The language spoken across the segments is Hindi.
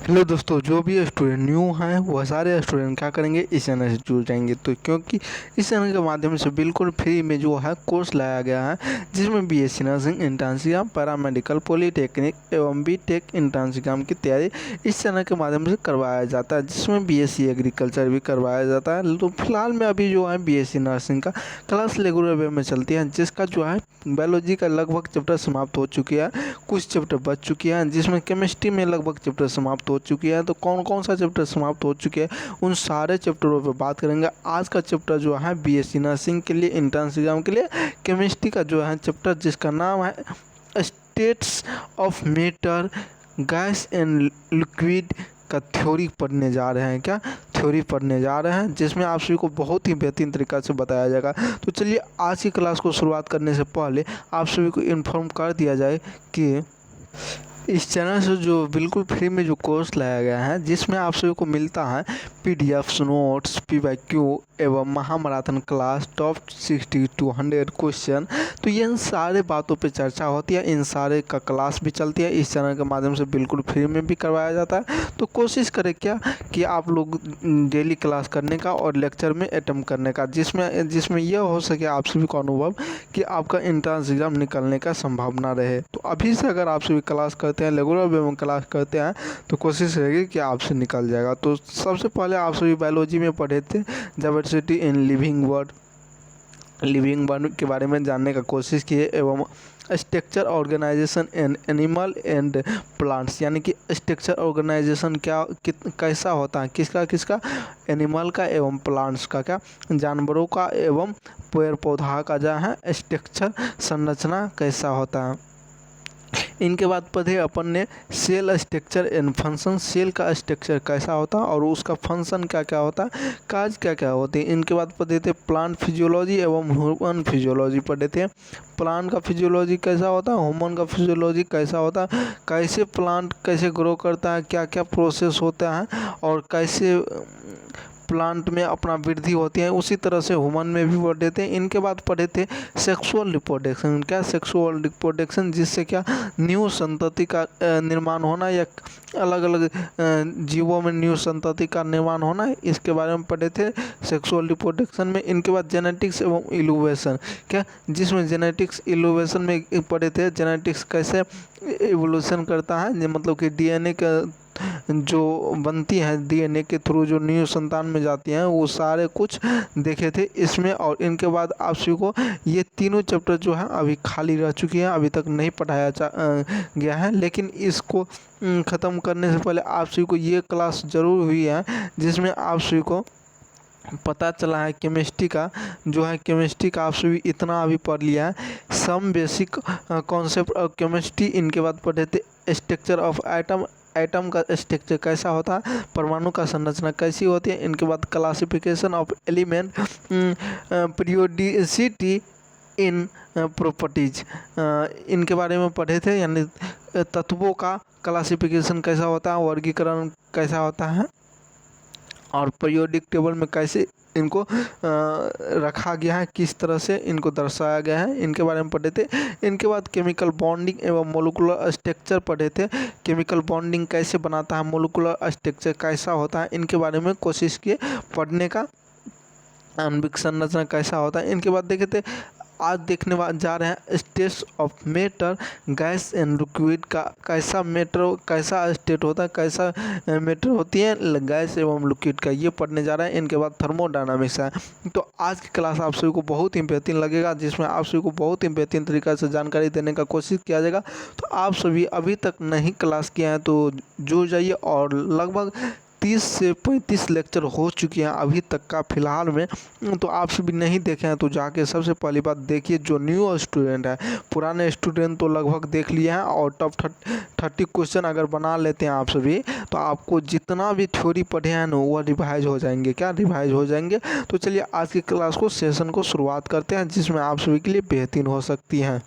हेलो दोस्तों, जो भी स्टूडेंट न्यू हैं वह सारे स्टूडेंट क्या करेंगे, इस चैनल से जुड़ जाएंगे। तो क्योंकि इस चैनल के माध्यम से बिल्कुल फ्री में जो है कोर्स लाया गया है, जिसमें BSc nursing, internship, paramedical, polytechnic एवं बीटेक इंटर्नशिप की तैयारी इस चैनल के माध्यम से करवाया जाता है, जिसमें बीएससी एग्रीकल्चर भी करवाया जाता है। तो फिलहाल में अभी जो है बीएससी नर्सिंग का क्लास रेगुलर वे में चलती है, जिसका जो है बायोलॉजी का लगभग चैप्टर समाप्त हो चुकी है, कुछ चैप्टर बच चुकी है, जिसमें केमिस्ट्री में लगभग चैप्टर समाप्त हो चुकी है। तो कौन कौन सा चैप्टर समाप्त हो चुके हैं उन सारे चैप्टरों पे बात करेंगे। आज का चैप्टर जो है बीएससी नर्सिंग के लिए, इंट्रेंस एग्जाम के लिए केमिस्ट्री का जो है चैप्टर, जिसका नाम है states of matter, gas and liquid का थ्योरी पढ़ने जा रहे हैं। क्या थ्योरी पढ़ने जा रहे हैं, जिसमें आप सभी को बहुत ही बेहतरीन तरीक़ा से बताया जाएगा। तो चलिए आज की क्लास को शुरुआत करने से पहले आप सभी को इन्फॉर्म कर दिया जाए कि इस चैनल से जो बिल्कुल फ्री में जो कोर्स लाया गया है, जिसमें आप सभी को मिलता है पीडीएफ, नोट्स, पीवाईक्यू एवं महामैराथन क्लास, टॉप 60 to 100 क्वेश्चन। तो इन सारे बातों पे चर्चा होती है, इन सारे का क्लास भी चलती है, इस चैनल के माध्यम से बिल्कुल फ्री में भी करवाया जाता है। तो कोशिश करें क्या कि आप लोग डेली क्लास करने का और लेक्चर में अटेम्प्ट करने का, जिसमें यह हो सके आप सभी को अनुभव कि आपका एंट्रेंस एग्जाम निकलने का संभावना रहे। तो अभी से अगर आप सभी क्लास करते हैं, रेगुलर वे में क्लास करते हैं, तो कोशिश रहेगी कि आपसे निकल जाएगा। तो सबसे पहले आप सभी बायोलॉजी में पढ़े थे डाइवर्सिटी इन लिविंग वर्ड के बारे में जानने का कोशिश किए, एवं structure organization and animal and plants, यानी कि स्ट्रक्चर ऑर्गेनाइजेशन कैसा होता है, किसका एनिमल का एवं प्लांट्स का, क्या जानवरों का एवं पेड़ पौधा का जो है स्ट्रक्चर संरचना कैसा होता है। इनके बाद पढ़े अपन ने cell structure and function, cell का स्ट्रक्चर कैसा होता है और उसका फंक्शन क्या क्या होता है, काज क्या क्या होते हैं। इनके बाद पढ़े थे प्लांट फिजियोलॉजी एवं ह्यूमन फिजियोलॉजी पढ़े थे। प्लांट का फिजियोलॉजी कैसा होता है, ह्यूमन का फिजियोलॉजी कैसा होता है, कैसे प्लांट कैसे ग्रो करता है, क्या क्या प्रोसेस होता है और कैसे प्लांट में अपना वृद्धि होती है, उसी तरह से ह्यूमन में भी पढ़े थे। इनके बाद पढ़े थे सेक्सुअल रिप्रोडक्शन, क्या सेक्सुअल रिप्रोडक्शन, जिससे क्या न्यू संतति का निर्माण होना या अलग अलग जीवों में न्यू संतति का निर्माण होना, इसके बारे में पढ़े थे सेक्सुअल रिप्रोडक्शन में। इनके बाद जेनेटिक्स एवं इवोल्यूशन, क्या जिसमें जेनेटिक्स इवोल्यूशन में पढ़े थे जेनेटिक्स कैसे इवोल्यूशन करता है, मतलब कि डीएनए का जो बनती है, डीएनए के थ्रू जो न्यू संतान में जाती हैं, वो सारे कुछ देखे थे इसमें। और इनके बाद आप सभी को ये तीनों चैप्टर जो है अभी खाली रह चुकी हैं, अभी तक नहीं पढ़ाया गया है, लेकिन इसको ख़त्म करने से पहले आप सभी को ये क्लास ज़रूर हुई है, जिसमें आप सभी को पता चला है केमिस्ट्री का जो है, केमिस्ट्री का आप सभी इतना अभी पढ़ लिया है, some basic concept of chemistry. इनके बाद पढ़े थे स्ट्रक्चर ऑफ एटम का स्ट्रक्चर कैसा होता है, परमाणु का संरचना कैसी होती है। इनके बाद classification of element, periodicity in properties, इनके बारे में पढ़े थे, यानी तत्वों का क्लासिफिकेशन कैसा होता है, वर्गीकरण कैसा होता है और पीरियोडिक टेबल में कैसे इनको रखा गया है, किस तरह से इनको दर्शाया गया है, इनके बारे में पढ़े थे। इनके बाद केमिकल बॉन्डिंग एवं मोलिकुलर स्ट्रक्चर पढ़े थे, केमिकल बॉन्डिंग कैसे बनाता है, मोलिकुलर स्ट्रक्चर कैसा होता है, इनके बारे में कोशिश किए पढ़ने का, आणविक संरचना कैसा होता है। इनके बाद देखे थे आज देखने जा रहे हैं states of matter, gas and liquid का कैसा मैटर, कैसा स्टेट होता है, कैसा मैटर होती है गैस एवं लिक्विड का, ये पढ़ने जा रहे हैं। इनके बाद थर्मोडायनामिक्स है। तो आज की क्लास आप सभी को बहुत ही बेहतरीन लगेगा, जिसमें आप सभी को बहुत ही बेहतरीन तरीक़े से जानकारी देने का कोशिश किया जाएगा। तो आप सभी अभी तक नहीं क्लास किए हैं तो जुड़ जाइए, और लगभग 30 से 35 लेक्चर हो चुके हैं अभी तक का फिलहाल में। तो आप सभी नहीं देखे हैं तो जाके सबसे पहली बात देखिए, जो न्यू स्टूडेंट है, पुराने स्टूडेंट तो लगभग देख लिए हैं, और टॉप 30 क्वेश्चन अगर बना लेते हैं आप सभी, तो आपको जितना भी थ्योरी पढ़े हैं ना वो रिवाइज हो जाएंगे, क्या रिवाइज हो जाएंगे। तो चलिए आज की क्लास को, सेशन को शुरुआत करते हैं, जिसमें आप सभी के लिए बेहतरीन हो सकती हैं।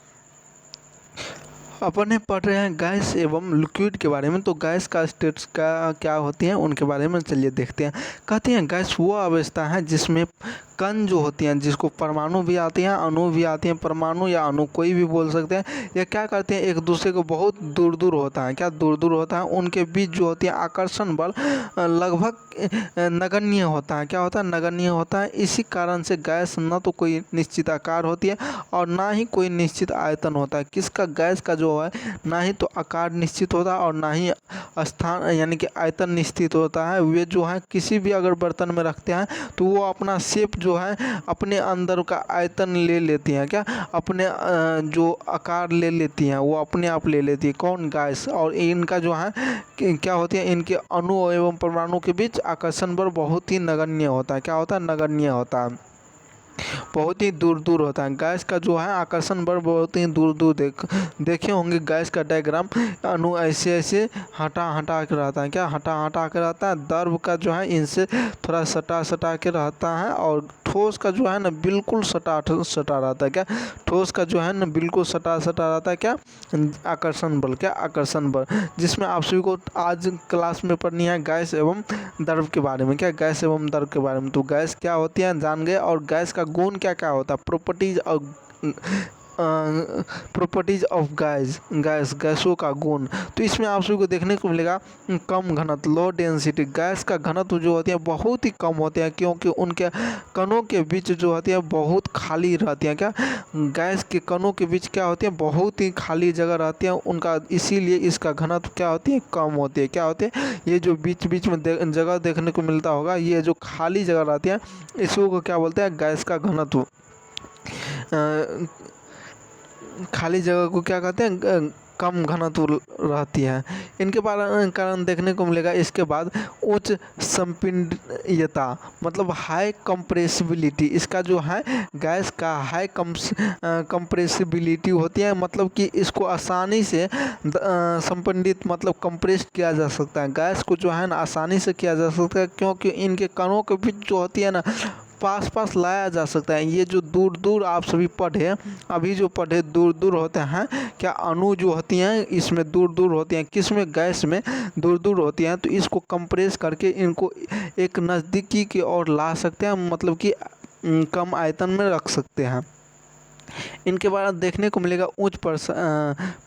अपन पढ़ रहे हैं गैस एवं लिक्विड के बारे में। तो गैस का स्टेट्स का क्या होती हैं उनके बारे में चलिए देखते हैं। कहते हैं गैस वो अवस्था है जिसमें कण जो होती हैं, जिसको परमाणु भी आती हैं, अणु भी आती हैं, परमाणु या अणु कोई भी बोल सकते हैं, ये क्या करते हैं, एक दूसरे को बहुत दूर दूर होता है, क्या दूर दूर होता है, उनके बीच जो होती है आकर्षण बल लगभग नगण्य होता है। क्या होता है, नगण्य होता है। इसी कारण से गैस न तो कोई निश्चित आकार होती है और ना ही कोई निश्चित आयतन होता है। किसका, गैस का जो है ना ही तो आकार निश्चित होता है और ना ही स्थान यानी कि आयतन निश्चित होता है। वे जो है किसी भी अगर बर्तन में रखते हैं तो वो अपना शेप जो है अपने अंदर का आयतन ले लेती हैं, क्या अपने जो आकार ले लेती हैं वो अपने आप ले लेती है। कौन, गैस। और इनका जो है क्या होती है, इनके अणु एवं परमाणु के बीच आकर्षण बल बहुत ही नगण्य होता है। क्या होता है, नगण्य होता है, बहुत ही दूर दूर होता है। गैस का जो है आकर्षण बल बहुत ही दूर दूर देखे होंगे गैस का डायग्राम। अणु ऐसे ऐसे हटा हटा के रहता है, क्या हटा हटा के रहता है। द्रव का जो है इनसे थोड़ा सटा सटा के रहता है और ठोस का जो है ना बिल्कुल सटा सटा रहता है। क्या, ठोस का जो है ना बिल्कुल सटा सटा रहता है। क्या, आकर्षण बल। क्या, आकर्षण बल, जिसमें आप सभी को आज क्लास में पढ़नी है गैस एवं द्रव के बारे में। क्या, गैस एवं द्रव के बारे में। तो गैस क्या होती है जान गए, और गैस का गुण क्या क्या होता है, प्रॉपर्टीज ऑफ गैसों का गुण। तो इसमें आप सभी को देखने को मिलेगा कम घनत्व, लो डेंसिटी। गैस का घनत्व जो होती है बहुत ही कम होते हैं, क्योंकि उनके कणों के बीच जो होती है बहुत खाली रहती है। क्या, गैस के कणों के बीच क्या होती है, बहुत ही खाली जगह रहती है उनका, इसीलिए इसका घनत्व क्या होती है, कम होती है। क्या होती है, ये जो बीच बीच में जगह देखने को मिलता होगा, ये जो खाली जगह रहती है इसको क्या बोलते हैं, गैस का घनत्व। खाली जगह को क्या कहते हैं, कम घनत्व रहती है। इनके कारण देखने को मिलेगा इसके बाद उच्च संपीड्यता, मतलब हाई कंप्रेसिबिलिटी। इसका जो है गैस का हाई कंप्रेसिबिलिटी होती है, मतलब कि इसको आसानी से संपीड़ित मतलब कंप्रेस किया जा सकता है। गैस को जो है ना आसानी से किया जा सकता है, क्योंकि इनके कणों के बीच जो होती है ना पास पास लाया जा सकता है। ये जो दूर दूर आप सभी पढ़े, अभी जो पढ़े दूर दूर होते हैं, क्या अणु जो होती हैं इसमें दूर दूर होती हैं, किसमें, गैस में दूर दूर होती हैं। तो इसको कंप्रेस करके इनको एक नज़दीकी की ओर ला सकते हैं, मतलब कि कम आयतन में रख सकते हैं। इनके बाद देखने को मिलेगा उच्च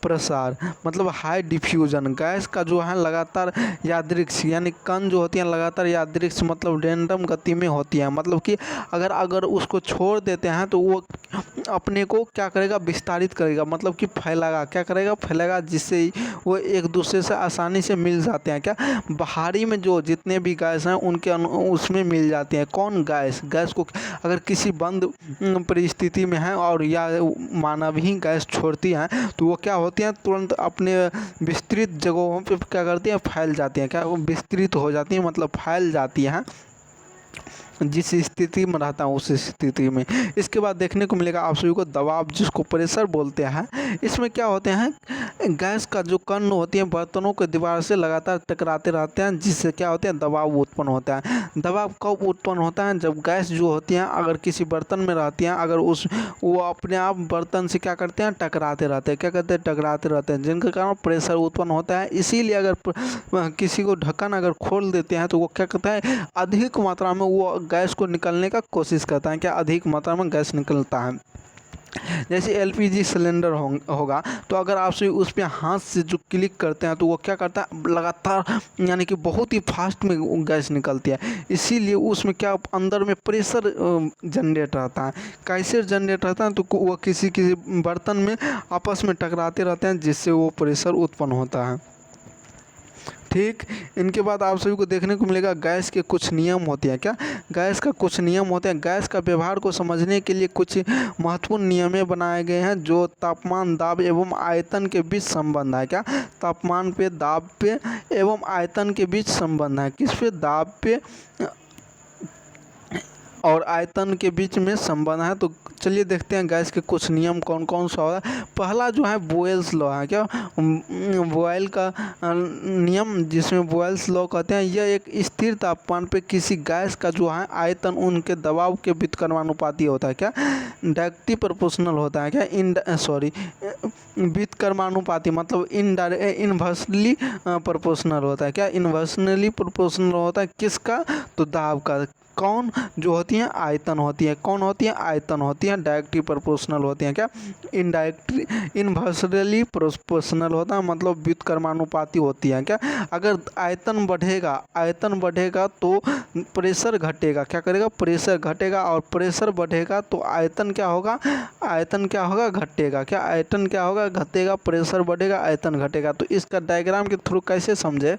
प्रसार, मतलब हाई डिफ्यूजन। गैस का जो है लगातार यादृच्छिक, यानी कण जो होती हैं लगातार यादृच्छिक मतलब रैंडम गति में होती हैं, मतलब कि अगर उसको छोड़ देते हैं तो वो अपने को क्या करेगा, विस्तारित करेगा, मतलब कि फैलागा। क्या करेगा, फैलेगा, जिससे वो एक दूसरे से आसानी से मिल जाते हैं। क्या, बाहरी में जो जितने भी गैस हैं उनके उसमें मिल जाते हैं। कौन, गैस को अगर किसी बंद परिस्थिति में है और या मानव ही गैस छोड़ती हैं तो वो क्या होती हैं, तुरंत अपने विस्तृत जगहों पे क्या करती हैं, फैल जाती हैं। क्या, वो विस्तृत हो जाती हैं, मतलब फैल जाती हैं जिस स्थिति में रहता हूँ उस स्थिति में। इसके बाद देखने को मिलेगा आप सभी को दबाव, जिसको प्रेशर बोलते हैं। इसमें क्या होते हैं, गैस का जो कण होती है बर्तनों के दीवार से लगातार टकराते रहते हैं, जिससे क्या होते हैं, दबाव उत्पन्न होता है। दबाव कब उत्पन्न होता है, जब गैस जो होती हैं अगर किसी बर्तन में रहती हैं, अगर वो अपने आप बर्तन से क्या करते हैं, टकराते रहते हैं। क्या कहते हैं, टकराते रहते हैं, जिनके कारण प्रेशर उत्पन्न होता है। इसीलिए अगर किसी को ढक्कन अगर खोल देते हैं तो वो क्या करता है, अधिक मात्रा में वो गैस को निकलने का कोशिश करता है। क्या, अधिक मात्रा में गैस निकलता है। जैसे एलपीजी सिलेंडर होगा तो अगर आप उस पर हाथ से जो क्लिक करते हैं तो वो क्या करता है, लगातार यानी कि बहुत ही फास्ट में गैस निकलती है। इसीलिए उसमें क्या अंदर में प्रेशर जनरेट रहता है। कैसे जनरेट रहता है, तो वो किसी बर्तन में आपस में टकराते रहते हैं, जिससे वो प्रेशर उत्पन्न होता है। ठीक, इनके बाद आप सभी को देखने को मिलेगा गैस के कुछ नियम होते हैं। क्या, गैस का कुछ नियम होते हैं। गैस का व्यवहार को समझने के लिए कुछ महत्वपूर्ण नियम बनाए गए हैं, जो तापमान, दाब एवं आयतन के बीच संबंध है। क्या, तापमान पे, दाब पे एवं आयतन के बीच संबंध है। किस पे, दाब पे और आयतन के बीच में संबंध है। तो चलिए देखते हैं गैस के कुछ नियम कौन कौन सा होता है। पहला जो है बोयल्स लॉ है। क्या, बॉयल का नियम, जिसमें बॉयल्स लॉ कहते हैं, यह एक स्थिर तापमान पे किसी गैस का जो है आयतन उनके दबाव के व्युत्क्रमानुपाती होता है। क्या, डायरेक्टली प्रोपोर्शनल होता है। क्या, व्युत्क्रमानुपाती मतलब इनवर्सली प्रोपोर्शनल होता है। क्या, इनवर्सली प्रोपोर्शनल होता है, किसका, तो दाब का। कौन जो होती हैं आयतन होती है, कौन होती है आयतन होती है, डायरेक्टली प्रोपोर्शनल होती हैं। क्या इनडायरेक्टली इनवर्सली प्रोपोर्शनल होता है, मतलब व्युत्क्रमानुपाती होती हैं। क्या अगर आयतन बढ़ेगा तो प्रेशर घटेगा, क्या करेगा प्रेशर घटेगा, और प्रेशर बढ़ेगा तो आयतन क्या होगा घटेगा। क्या आयतन क्या होगा घटेगा, प्रेशर बढ़ेगा आयतन घटेगा। तो इसका डायग्राम के थ्रू कैसे समझे,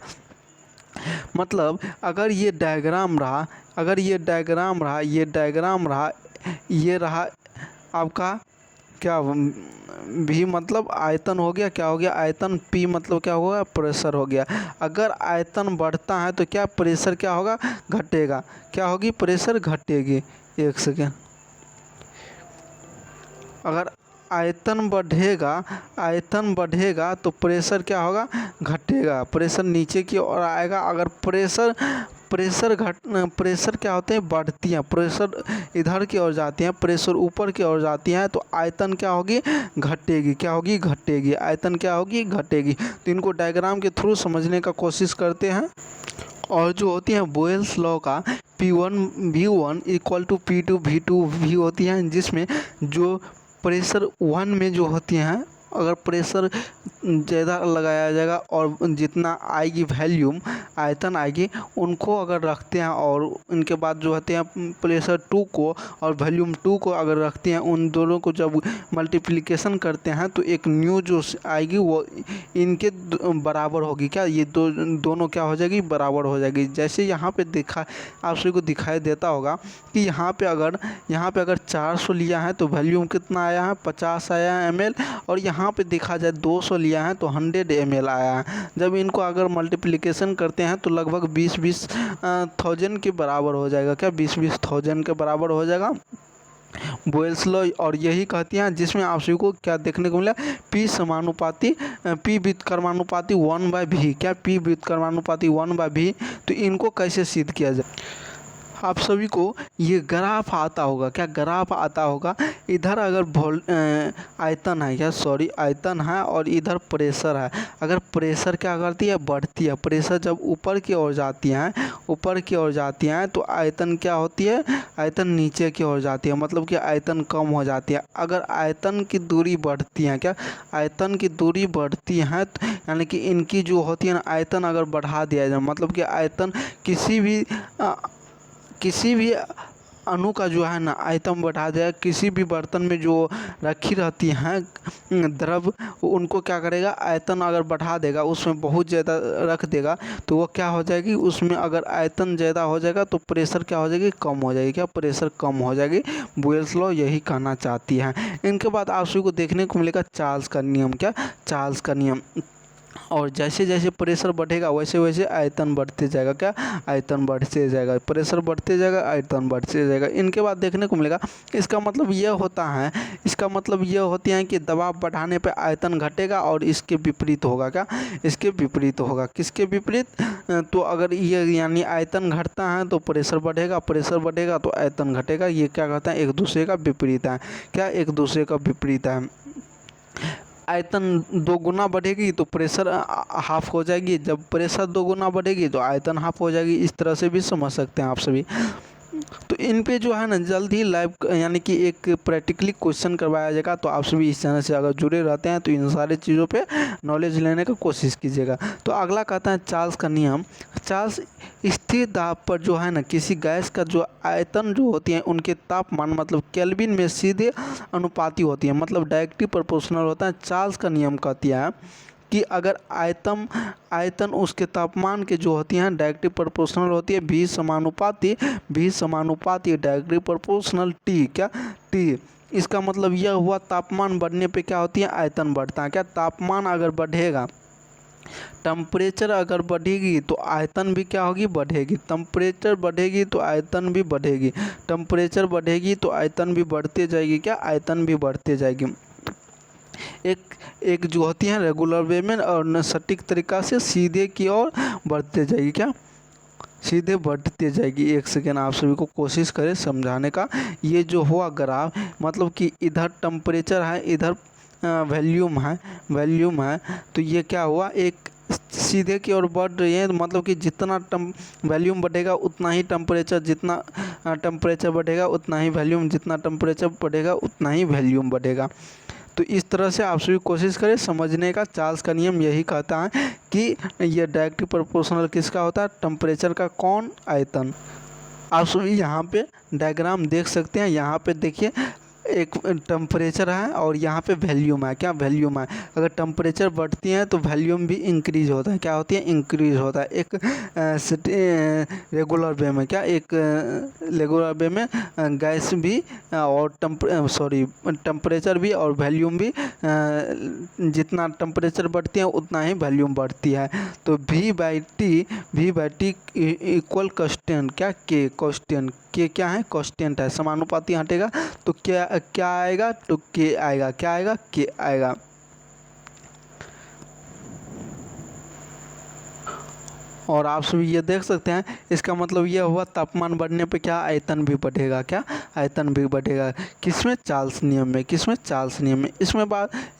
मतलब अगर ये डायग्राम रहा, ये रहा आपका क्या भी मतलब आयतन हो गया, क्या हो गया आयतन, पी मतलब क्या होगा प्रेशर हो गया। अगर आयतन बढ़ता है तो क्या प्रेशर क्या होगा घटेगा, क्या होगी प्रेशर घटेगी। एक सेकेंड, अगर आयतन बढ़ेगा तो प्रेशर क्या होगा घटेगा, प्रेशर नीचे की ओर आएगा। अगर प्रेशर क्या होते हैं बढ़ती हैं, प्रेशर इधर की ओर जाती हैं, प्रेशर ऊपर की ओर जाती हैं, तो आयतन क्या होगी घटेगी, क्या होगी घटेगी, आयतन क्या होगी घटेगी। तो इनको डायग्राम के थ्रू समझने का कोशिश करते हैं। और जो होती है बोयल्स लॉ का P1 V1 equal to P2 V2 भी होती है, जिसमें जो प्रेशर 1 में जो होती हैं, अगर प्रेशर ज़्यादा लगाया जाएगा और जितना आएगी वैल्यूम आयतन आएगी, उनको अगर रखते हैं और उनके बाद जो होते हैं प्रेशर 2 को और वॉल्यूम 2 को अगर रखते हैं, उन दोनों को जब मल्टीप्लिकेशन करते हैं तो एक न्यू जो आएगी वो इनके बराबर होगी। क्या ये दोनों क्या हो जाएगी बराबर हो जाएगी। जैसे यहाँ पे देखा आप सभी को दिखाई देता होगा कि यहाँ पे अगर 400 लिया है तो वॉल्यूम कितना आया है 50 आया है ml, और यहाँ पे देखा जाए 200 लिया है तो 100 ml आया है। जब इनको अगर मल्टीप्लिकेशन करते हैं तो लगभग 20,000 के बराबर हो जाएगा। क्या 20,000 के बराबर हो जाएगा बोयल्स लॉ। और यही कहती हैं जिसमें आप सभी को क्या देखने को मिला P समानुपाती P व्युत्क्रमानुपाती 1/v। क्या P व्युत्क्रमानुपाती 1/v। तो इनको कैसे सिद्ध किया जाए, आप सभी को ये ग्राफ आता होगा, क्या ग्राफ आता होगा। इधर अगर आयतन है, क्या सॉरी आयतन है और इधर प्रेशर है। अगर प्रेशर क्या करती है बढ़ती है, प्रेशर जब ऊपर की ओर जाती हैं तो आयतन क्या होती है आयतन नीचे की ओर जाती है, मतलब कि आयतन कम हो जाती है। अगर आयतन की दूरी बढ़ती है, क्या आयतन की दूरी बढ़ती है यानी कि इनकी जो होती है ना आयतन अगर बढ़ा दिया जाए, मतलब कि आयतन किसी भी अणु का जो है ना आयतन बढ़ा दिया, किसी भी बर्तन में जो रखी रहती हैं द्रव, उनको क्या करेगा आयतन अगर बढ़ा देगा, उसमें बहुत ज़्यादा रख देगा तो वो क्या हो जाएगी, उसमें अगर आयतन ज़्यादा हो जाएगा तो प्रेशर क्या हो जाएगी कम हो जाएगी। क्या प्रेशर कम हो जाएगी। बोयल्स लॉ यही कहना चाहती है। इनके बाद आप सभी को देखने को मिलेगा चार्ल्स का नियम। क्या चार्ल्स का नियम। और जैसे जैसे प्रेशर बढ़ेगा वैसे वैसे आयतन बढ़ते जाएगा। क्या आयतन बढ़ते जाएगा, प्रेशर बढ़ते जाएगा आयतन बढ़ते जाएगा। इनके बाद देखने को मिलेगा इसका मतलब यह होती है कि दबाव बढ़ाने पे आयतन घटेगा और इसके विपरीत होगा। क्या इसके विपरीत होगा, किसके विपरीत। तो अगर ये यानी आयतन घटता है तो प्रेशर बढ़ेगा, प्रेशर बढ़ेगा तो आयतन घटेगा। ये क्या कहता है एक दूसरे का विपरीत है। क्या एक दूसरे का विपरीत है। आयतन 2 गुना बढ़ेगी तो प्रेशर हाफ हो जाएगी, जब प्रेशर 2 गुना बढ़ेगी तो आयतन हाफ हो जाएगी। इस तरह से भी समझ सकते हैं आप सभी। तो इन पे जो है ना जल्द ही लाइव यानी कि एक प्रैक्टिकली क्वेश्चन करवाया जाएगा। तो आप सभी इस चैनल से अगर जुड़े रहते हैं तो इन सारी चीज़ों पे नॉलेज लेने का कोशिश कीजिएगा। तो अगला कहता है चार्ल्स का नियम। चार्ल्स स्थिर दाब पर जो है ना किसी गैस का जो आयतन जो होती है उनके तापमान मतलब केल्विन में सीधे अनुपाती होती है, मतलब डायरेक्टली प्रोपोर्शनल होता है। चार्ल्स का नियम कहती है कि अगर आयतन उसके तापमान के जो होती हैं डायरेक्टली प्रोपोर्शनल होती है, भी समानुपाती डायरेक्टली प्रोपोर्शनल टी। क्या टी। इसका मतलब यह हुआ तापमान बढ़ने पे क्या होती है आयतन बढ़ता है। क्या तापमान अगर बढ़ेगा, टेम्परेचर अगर बढ़ेगी तो आयतन भी क्या होगी बढ़ेगी। टेम्परेचर बढ़ेगी तो आयतन भी बढ़ेगी, टेम्परेचर बढ़ेगी तो आयतन भी बढ़ते जाएगी। क्या आयतन भी बढ़ते जाएगी। एक जो होती है रेगुलर वे में और सटीक तरीक़ा से सीधे की ओर बढ़ते जाएगी। क्या सीधे बढ़ते जाएगी। एक सेकेंड आप सभी को कोशिश करें समझाने का। ये जो हुआ ग्राफ मतलब कि इधर टेम्परेचर है, इधर वॉल्यूम है, तो ये क्या हुआ सीधे की ओर बढ़ रही है, मतलब कि जितना वॉल्यूम बढ़ेगा उतना ही टेम्परेचर, जितना टेम्परेचर बढ़ेगा उतना ही वॉल्यूम, जितना टेम्परेचर बढ़ेगा उतना ही वॉल्यूम बढ़ेगा। तो इस तरह से आप सभी कोशिश करें समझने का। चार्ल्स का नियम यही कहता है कि ये डायरेक्टली प्रोपोर्शनल किसका होता है, टेम्परेचर का। कौन, आयतन। आप सभी यहाँ पे डायग्राम देख सकते हैं। यहाँ पे देखिए एक टेम्परेचर है और यहाँ पे वॉल्यूम है। क्या वॉल्यूम है, अगर टेम्परेचर बढ़ती है तो वॉल्यूम भी इंक्रीज होता है। क्या होती है, इंक्रीज होता है। एक रेगुलर वे में, क्या एक रेगुलर वे में गैस भी और टेम्परेचर भी और वॉल्यूम भी, जितना टेम्परेचर बढ़ती है उतना ही वॉल्यूम बढ़ती है। तो V/T इक्वल कांस्टेंट, क्या के कांस्टेंट, के क्या है, कांस्टेंट है। समानुपाती हटेगा तो क्या आएगा, तो के आएगा। क्या आएगा, के आएगा। और आप सभी ये देख सकते हैं, इसका मतलब ये हुआ तापमान बढ़ने पे क्या, आयतन भी बढ़ेगा। क्या, आयतन भी बढ़ेगा। किसमें, चार्ल्स नियम में। किसमें, चार्ल्स नियम में।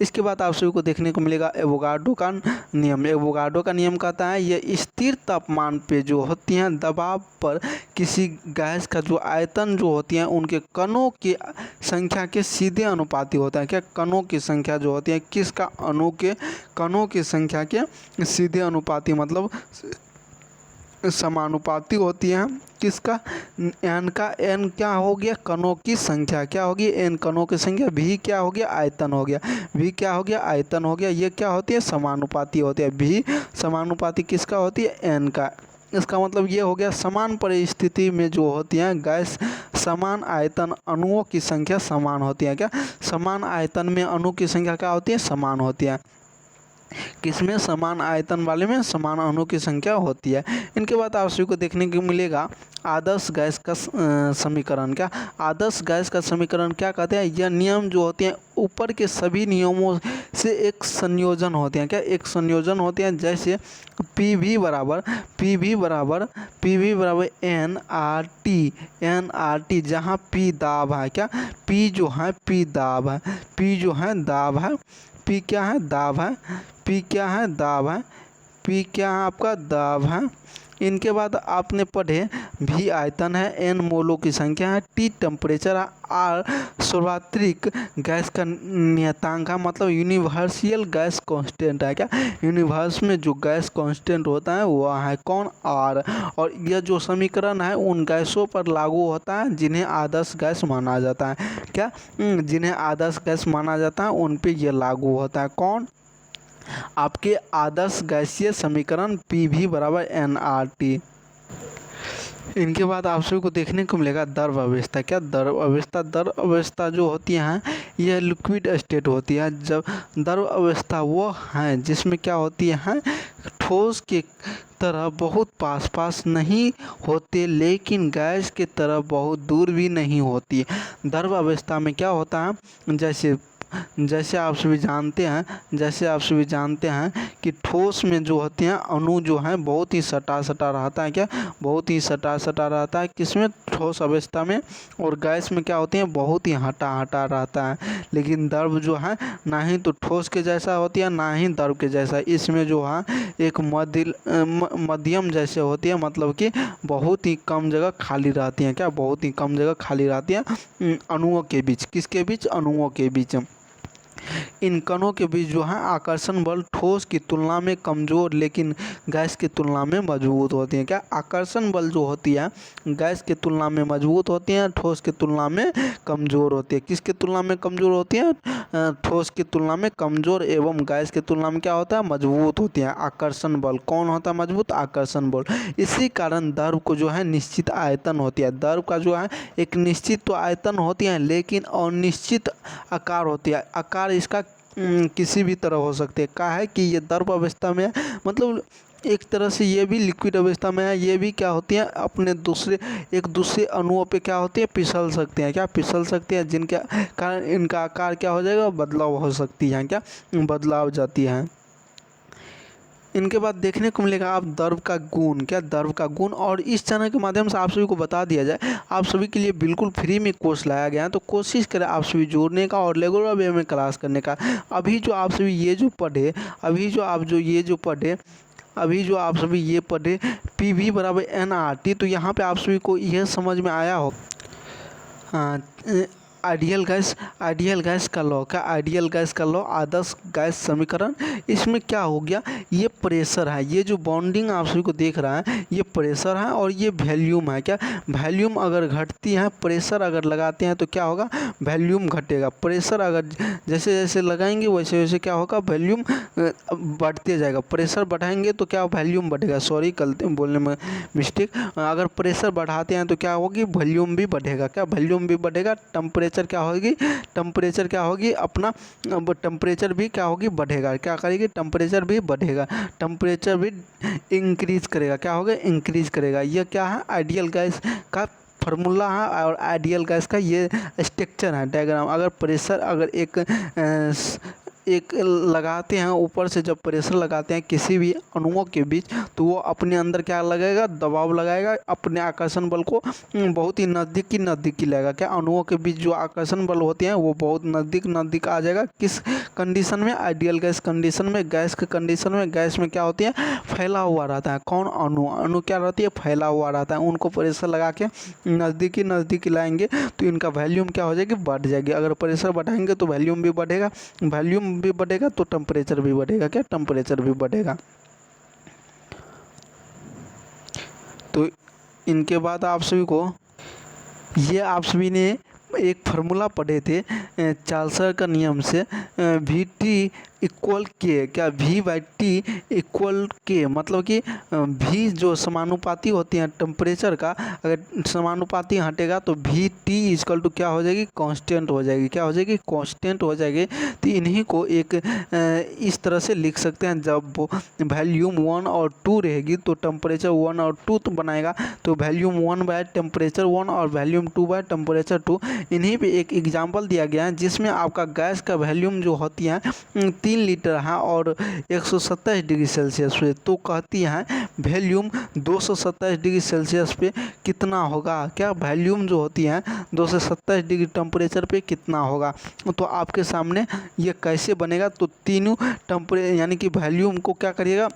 इसके बाद आप सभी को देखने को मिलेगा एवोगाड्रो का नियम। एवोगाड्रो का नियम कहता है ये स्थिर तापमान पे जो होती हैं दबाव पर किसी गैस का जो आयतन जो होती है उनके कणों की संख्या के सीधे अनुपाती होता है। क्या, कणों की संख्या जो होती है किसका, अणु के कणों की संख्या के सीधे अनुपाती, मतलब समानुपाती होती है। किसका, एन का। एन क्या हो गया, कणों की संख्या। क्या होगी, एन कणों की संख्या। भी क्या हो गया, आयतन हो गया। भी क्या हो गया, आयतन हो गया। ये क्या होती है, समानुपाती होती है। भी समानुपाती किसका होती है, एन का। इसका मतलब ये हो गया समान परिस्थिति में जो होती हैं गैस, समान आयतन अणुओं की संख्या समान होती है। क्या, समान आयतन में अणु की संख्या क्या होती है, समान होती है। किसमें, समान आयतन वाले में समान अणु की संख्या होती है। इनके बाद आप सभी को देखने को मिलेगा आदर्श गैस का समीकरण। क्या, आदर्श गैस का समीकरण क्या कहते हैं, यह नियम जो होते हैं ऊपर के सभी नियमों से एक संयोजन होते हैं। क्या, एक संयोजन होते हैं। जैसे PV बराबर nRT, जहाँ P दाब है। क्या, P जो है, P दाब है। P जो है दाब है। P क्या है, दाब है। P क्या है, दाब है। P क्या है, आपका दाब है। इनके बाद आपने पढ़े V आयतन है, N मोलों की संख्या है, T टेम्परेचर है, R सार्वत्रिक गैस का नियतांक है, मतलब यूनिवर्सल गैस कांस्टेंट है। क्या, यूनिवर्स में जो गैस कांस्टेंट होता है वह है कौन, R। और यह जो समीकरण है उन गैसों पर लागू होता है जिन्हें आदर्श गैस माना जाता है। क्या, जिन्हें आदर्श गैस माना जाता है उन पे यह लागू होता है। कौन, आपके आदर्श गैसीय समीकरण PV बराबर nRT। इनके बाद आप सभी को देखने को मिलेगा द्रव अवस्था। क्या, द्रव अवस्था। द्रव अवस्था जो होती है यह लिक्विड स्टेट होती है। जब द्रव अवस्था वो है जिसमें क्या होती है, ठोस के तरह बहुत पास नहीं होते लेकिन गैस के तरह बहुत दूर भी नहीं होती। द्रव अवस्था में क्या होता है, जैसे आप सभी जानते हैं कि ठोस में जो होते हैं अणु जो है बहुत ही सटा रहता है। क्या, बहुत ही सटा रहता है। किसमें, ठोस अवस्था में। और गैस में क्या होते हैं, बहुत ही हटा रहता है। लेकिन द्रव जो है ना ही तो ठोस के जैसा होती है ना ही द्रव के जैसा। इसमें जो है एक मध्यम जैसे होती है, मतलब कि बहुत ही कम जगह खाली रहती है। क्या, बहुत ही कम जगह खाली रहती है अणुओं के बीच। किसके बीच, अणुओं के बीच। इन कणों के बीच जो है आकर्षण बल ठोस की तुलना में कमज़ोर लेकिन गैस की तुलना में मजबूत होती है। क्या, आकर्षण बल जो होती है गैस की तुलना में मजबूत होती है, ठोस की तुलना में कमज़ोर होती है। किसकी तुलना में कमज़ोर होती है, ठोस की तुलना में कमज़ोर एवं गैस की तुलना में क्या होता है, मजबूत होती है। आकर्षण बल कौन होता है, मजबूत, आकर्षण बल। इसी कारण द्रव को जो है निश्चित आयतन होती है। द्रव का जो है एक निश्चित तो आयतन होती है लेकिन अनिश्चित आकार होती है। आकार इसका किसी भी तरह हो सकते हैं। क्या है कि ये द्रव अवस्था में है, मतलब एक तरह से ये भी लिक्विड अवस्था में है। ये भी क्या होती है, अपने एक दूसरे अणुओं पे क्या होती है, फिसल सकते हैं। क्या, फिसल सकते हैं, जिनके कारण इनका आकार क्या हो जाएगा, बदलाव हो सकती है। क्या, बदलाव जाती है। इनके बाद देखने को मिलेगा आप द्रव का गुण। क्या, द्रव का गुण। और इस चैनल के माध्यम से आप सभी को बता दिया जाए, आप सभी के लिए बिल्कुल फ्री में कोर्स लाया गया है, तो कोशिश करें आप सभी जोड़ने का और रेगुलर वे में क्लास करने का। अभी जो आप सभी ये जो पढ़े अभी जो आप सभी ये पढ़े PV बराबर nRT, तो यहाँ पे आप सभी को यह समझ में आया हो आइडियल गैस का लॉ, क्या आइडियल गैस का लॉ, आदर्श गैस समीकरण। इसमें क्या हो गया, ये प्रेशर है, ये जो बॉन्डिंग आप सभी को देख रहा है ये प्रेशर है और ये वॉल्यूम है। क्या वॉल्यूम अगर घटती है, प्रेशर अगर लगाते हैं तो क्या होगा, वॉल्यूम घटेगा। प्रेशर अगर जैसे जैसे लगाएंगे वैसे वैसे क्या होगा, वॉल्यूम बढ़ते जाएगा। प्रेशर बढ़ाएंगे तो क्या वॉल्यूम बढ़ेगा, सॉरी गलती बोलने में मिस्टेक। अगर प्रेशर बढ़ाते हैं तो क्या होगी, वॉल्यूम भी बढ़ेगा। क्या वॉल्यूम भी बढ़ेगा, टेम्परेचर क्या होगी, टेम्परेचर क्या होगी अपना, टेम्परेचर भी क्या होगी, बढ़ेगा। क्या करेगी, टेम्परेचर भी बढ़ेगा, टेम्परेचर भी इंक्रीज करेगा। क्या होगा, इंक्रीज करेगा। यह क्या है, आइडियल गैस का फार्मूला है और आइडियल गैस का ये स्ट्रक्चर है, डायग्राम। अगर प्रेशर अगर एक लगाते हैं ऊपर से, जब प्रेशर लगाते हैं किसी भी अणुओं के बीच, तो वो अपने अंदर क्या लगाएगा, दबाव लगाएगा, अपने आकर्षण बल को बहुत ही नज़दीकी लगाएगा। क्या अणुओं के बीच जो आकर्षण बल होते हैं वो बहुत नज़दीक आ जाएगा। किस कंडीशन में, आइडियल गैस कंडीशन में। गैस के कंडीशन में गैस में क्या होती है, फैला हुआ रहता है। कौन, अणु क्या रहती है, फैला हुआ रहता है। उनको प्रेशर लगा के नज़दीकी लाएंगे तो इनका वॉल्यूम क्या हो जाएगी, बढ़ जाएगी। अगर प्रेशर बढ़ाएंगे तो वॉल्यूम भी बढ़ेगा, वॉल्यूम भी बढ़ेगा तो टेम्परेचर भी बढ़ेगा। क्या, टेम्परेचर भी बढ़ेगा। तो इनके बाद आप सभी को ये आप सभी ने एक फार्मूला पढ़े थे चार्ल्स का नियम से, VT इक्वल के, क्या V/T इक्वल के, मतलब कि V जो समानुपाती होती है टेम्परेचर का, अगर समानुपाती हटेगा तो VT इक्वल टू क्या हो जाएगी, कांस्टेंट हो जाएगी। क्या हो जाएगी, कांस्टेंट हो जाएगी। तो इन्हीं को एक इस तरह से लिख सकते हैं, जब वॉल्यूम 1 और 2 रहेगी तो टेम्परेचर 1 और 2 तो बनाएगा, तो वॉल्यूम 1 बाय टेम्परेचर 1 और वॉल्यूम 2 बाय टेम्परेचर 2। इन्हीं पे एक एग्जाम्पल दिया गया है जिसमें आपका गैस का वॉल्यूम जो होती है 3 लीटर है और 127 डिग्री सेल्सियस पे, तो कहती है वॉल्यूम 227 डिग्री सेल्सियस पे कितना होगा। क्या वॉल्यूम जो होती है 227 डिग्री टेम्परेचर पे कितना होगा। तो आपके सामने ये कैसे बनेगा, तो तीनों यानी कि वॉल्यूम को क्या करिएगा,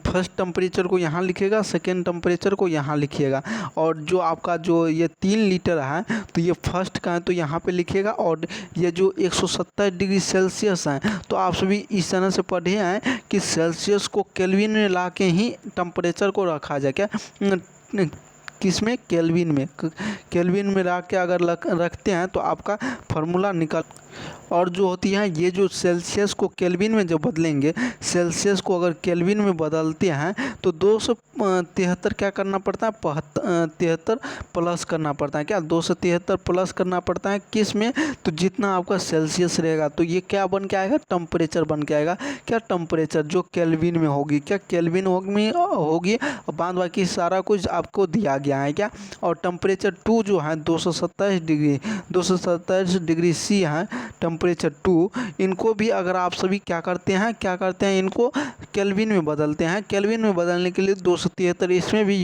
फर्स्ट टेम्परेचर को यहाँ लिखिएगा, सेकेंड टेम्परेचर को यहाँ लिखिएगा, और जो आपका जो ये 3 लीटर है तो ये फर्स्ट का है तो यहाँ पे लिखिएगा, और ये जो 127 डिग्री सेल्सियस है तो आप सभी इस तरह से पढ़े हैं कि सेल्सियस को केल्विन में ला के ही टेम्परेचर को रखा जाए। क्या, किसमें, केल्विन में रख के अगर रखते हैं तो आपका फार्मूला निकल। और जो होती है ये जो सेल्सियस को केल्विन में जब बदलेंगे, सेल्सियस को अगर केल्विन में बदलते हैं तो 273 क्या करना पड़ता है, 73 प्लस करना पड़ता है। क्या, 273 प्लस करना पड़ता है किस में, तो जितना आपका सेल्सियस रहेगा तो ये क्या बन के आएगा, टेम्परेचर बन के आएगा। क्या, टेम्परेचर जो केल्विन में होगी। क्या, केल्विन होगी, और बाद बाकी सारा कुछ आपको दिया गया है। क्या, और टेम्परेचर 2 जो है 227 डिग्री C है टेम्परेचर 2। इनको भी अगर आप सभी क्या करते हैं इनको केल्विन में बदलते हैं। केल्विन में बदलने के लिए 273 इसमें भी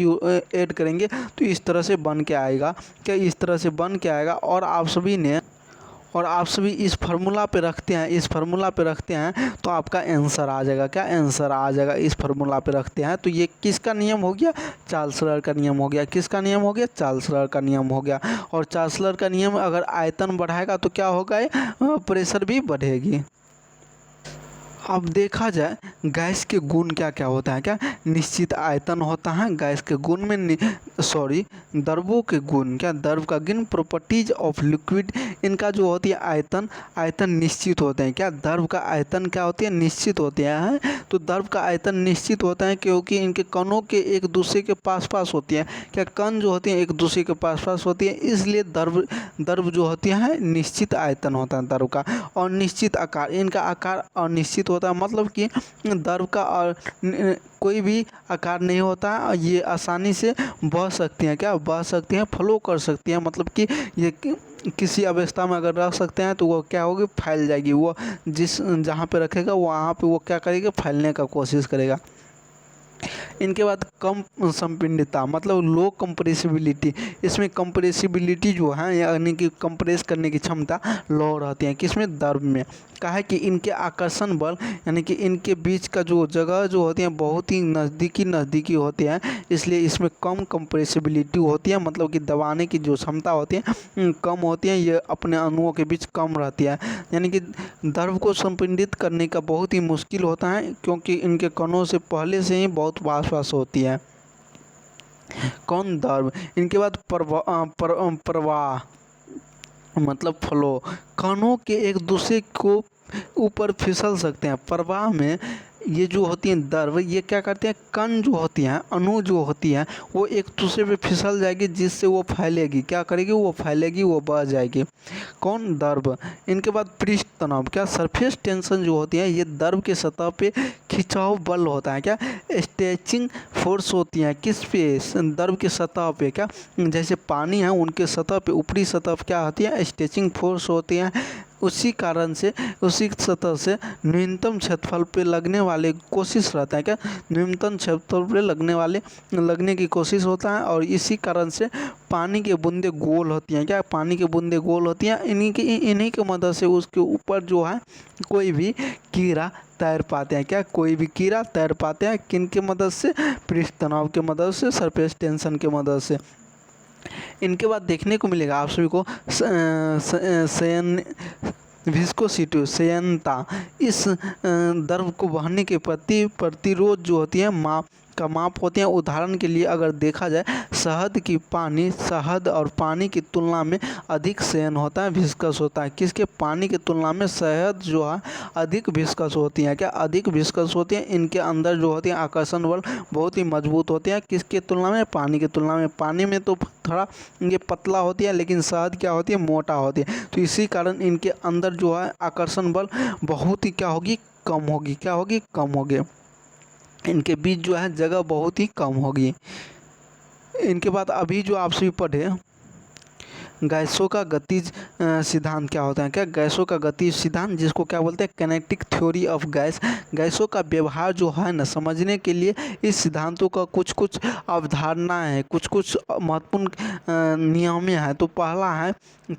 ऐड करेंगे तो इस तरह से बन के आएगा। क्या, इस तरह से बन के आएगा। और आप सभी इस फार्मूला पे रखते हैं तो आपका आंसर आ जाएगा। क्या, आंसर आ जाएगा। इस फार्मूला पे रखते हैं तो ये किसका नियम हो गया, चार्ल्स का नियम हो गया। किसका नियम हो गया, चार्ल्स का नियम हो गया। और चार्ल्स का नियम अगर आयतन बढ़ाएगा तो क्या होगा, प्रेशर भी बढ़ेगी। अब देखा जाए गैस के गुण क्या क्या होता है। क्या, निश्चित आयतन होता है गैस के गुण में, द्रवों के गुण। क्या, द्रव का गुण, प्रॉपर्टीज ऑफ लिक्विड, इनका जो होती है आयतन निश्चित होते हैं। क्या, द्रव का आयतन क्या होती है, निश्चित होते हैं। तो द्रव का आयतन निश्चित होता है क्योंकि इनके कणों के एक दूसरे के पास होती है। क्या, कण जो होती है एक दूसरे के पास होती है, इसलिए द्रव जो होती है निश्चित आयतन होता है द्रव का। और निश्चित आकार, इनका आकार अनिश्चित होता है, मतलब कि द्रव का और कोई भी आकार नहीं होता है। ये आसानी से बह सकती हैं। क्या, बह सकती हैं, फ्लो कर सकती हैं, मतलब कि ये किसी अवस्था में अगर रख सकते हैं तो वो क्या होगी, फैल जाएगी। वो जहाँ पे रखेगा वहाँ पे वो क्या करेगा, फैलने का कोशिश करेगा। इनके बाद कम संपीड़ितता मतलब लो कंप्रेसिबिलिटी, इसमें कंप्रेसिबिलिटी जो है यानी कि कंप्रेस करने की क्षमता लो रहती है। किसमें? द्रव में। कहा है कि इनके आकर्षण बल यानी कि इनके बीच का जो जगह जो होती है बहुत ही नज़दीकी होती है, इसलिए इसमें कम कंप्रेसिबिलिटी होती है, मतलब कि दबाने की जो क्षमता होती है कम होती है, ये अपने अणुओं के बीच कम रहती है। यानी कि द्रव को संपीड़ित करने का बहुत ही मुश्किल होता है क्योंकि इनके कणों से पहले से ही बहुत आसपास होती है। कौन? द्रव। इनके बाद प्रवाह मतलब फ्लो, कणों के एक दूसरे को ऊपर फिसल सकते हैं। प्रवाह में ये जो होती हैं द्रव, ये क्या करते हैं, कण जो होती हैं, अणु जो होती हैं, वो एक दूसरे पे फिसल जाएगी जिससे वो फैलेगी। क्या करेगी? वो फैलेगी, वो बढ़ जाएगी। कौन? द्रव। इनके बाद पृष्ठ तनाव, क्या? सरफेस टेंशन जो होती है ये द्रव के सतह पे खिंचाव बल होता है। क्या? स्ट्रेचिंग फोर्स होती है। किस पे? द्रव के सतह पे। क्या? जैसे पानी है उनके सतह पे, ऊपरी सतह पे क्या होती है? स्ट्रेचिंग फोर्स होती है। उसी कारण से उसी सतह से न्यूनतम क्षेत्रफल पे लगने वाले कोशिश रहता है। क्या? न्यूनतम क्षेत्रफल पे लगने की कोशिश होता है और इसी कारण से पानी के बूंदे गोल होती हैं। क्या? पानी के बूंदे गोल होती हैं। इन्हीं की मदद से उसके ऊपर जो है कोई भी कीड़ा तैर पाते हैं। क्या? कोई भी कीड़ा तैर पाते हैं। किन की मदद से? पृष्ठ तनाव की मदद से, सरफेस टेंशन की मदद से। इनके बाद देखने को मिलेगा आप सभी को विस्कोसिटी, संयंत्रता। इस द्रव को बहने के प्रति प्रतिरोध जो होती है माप होते हैं। उदाहरण के लिए अगर देखा जाए शहद और पानी की तुलना में अधिक संयन होता है, विस्कस होता है। किसके? पानी की तुलना में शहद जो है अधिक विस्कस होती है। क्या? अधिक विस्कस होती है। इनके अंदर जो होती है आकर्षण बल बहुत ही मजबूत होते हैं। किसके तुलना में? पानी की तुलना में। पानी में तो थोड़ा ये पतला होती है लेकिन शहद क्या होती है? मोटा होती है। तो इसी कारण इनके अंदर जो है आकर्षण बल बहुत ही क्या होगी? कम होगी। क्या होगी? कम होगी। इनके बीच जो है जगह बहुत ही कम होगी। इनके बाद अभी जो आप सभी पढ़े गैसों का गतिज सिद्धांत क्या होता है? क्या? गैसों का गतिज सिद्धांत, जिसको क्या बोलते हैं? Kinetic theory of gas. गैसों का व्यवहार जो है ना, समझने के लिए इस सिद्धांतों का कुछ अवधारणाएं हैं, कुछ महत्वपूर्ण नियम हैं। तो पहला है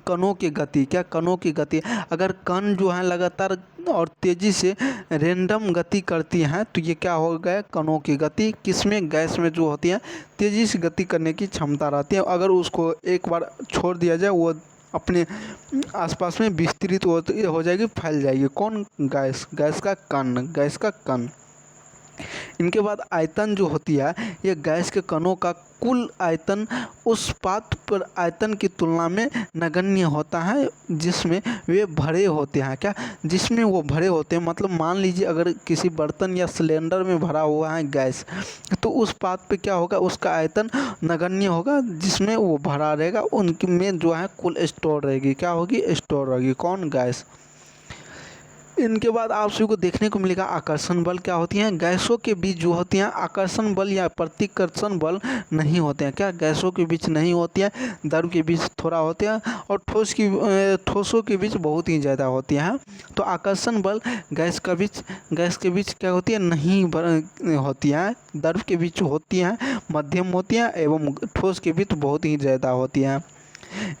कणों की गति। क्या? कणों की गति। अगर कण जो है लगातार और तेज़ी से रैंडम गति करती हैं तो ये क्या हो गया? कणों की गति। किसमें? गैस में जो होती है तेज़ी से गति करने की क्षमता रहती है। अगर उसको एक बार छोड़ दिया जाए वो अपने आसपास में विस्तृत हो जाएगी, फैल जाएगी। कौन? गैस। गैस का कण। गैस का कण। इनके बाद आयतन जो होती है, ये गैस के कणों का कुल आयतन उस पात्र पर आयतन की तुलना में नगण्य होता है जिसमें वे भरे होते हैं। क्या? जिसमें वो भरे होते हैं, मतलब मान लीजिए अगर किसी बर्तन या सिलेंडर में भरा हुआ है गैस, तो उस पात्र पे क्या होगा? उसका आयतन नगण्य होगा। जिसमें वो भरा रहेगा उनमें जो है कुल स्टोर रहेगी। क्या होगी? स्टोर रहेगी। कौन? गैस। इनके बाद आप सभी को देखने को मिलेगा आकर्षण बल क्या होती हैं। गैसों के बीच जो होती हैं आकर्षण बल या प्रतिकर्षण बल नहीं होते हैं। क्या? गैसों के बीच नहीं होती है। द्रव के बीच थोड़ा होते हैं और ठोसों के बीच बहुत ही ज़्यादा होती हैं। तो आकर्षण बल गैस के बीच क्या होती है? नहीं होती है। द्रव के बीच होती हैं, मध्यम होती हैं, एवं ठोस के बीच बहुत ही ज़्यादा होती हैं।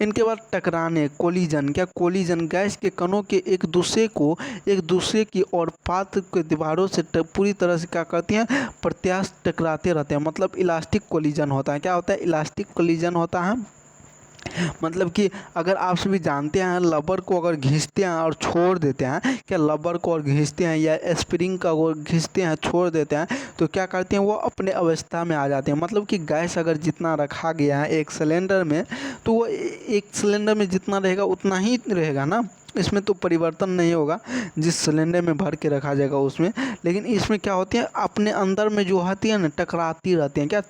इनके बाद टकराने, कोलिजन। क्या? कोलिजन गैस के कणों के एक दूसरे की और पात्र के दीवारों से पूरी तरह से क्या करती हैं? प्रत्यास्थ टकराते रहते हैं, मतलब इलास्टिक कोलिजन होता है। क्या होता है? इलास्टिक कोलिजन होता है। मतलब कि अगर आप सभी जानते हैं रबर को अगर घिसते हैं और छोड़ देते हैं, क्या रबर को और घिसते हैं या स्प्रिंग का वो घिसते हैं छोड़ देते हैं तो क्या करते हैं? वो अपने अवस्था में आ जाते हैं। मतलब कि गैस अगर जितना रखा गया है एक सिलेंडर में, तो वो एक सिलेंडर में जितना रहेगा उतना ही रहेगा ना, इसमें तो परिवर्तन नहीं होगा जिस सिलेंडर में भर के रखा जाएगा उसमें। लेकिन इसमें क्या होती है? अपने अंदर में जो होती है ना टकराती रहती हैं। क्या?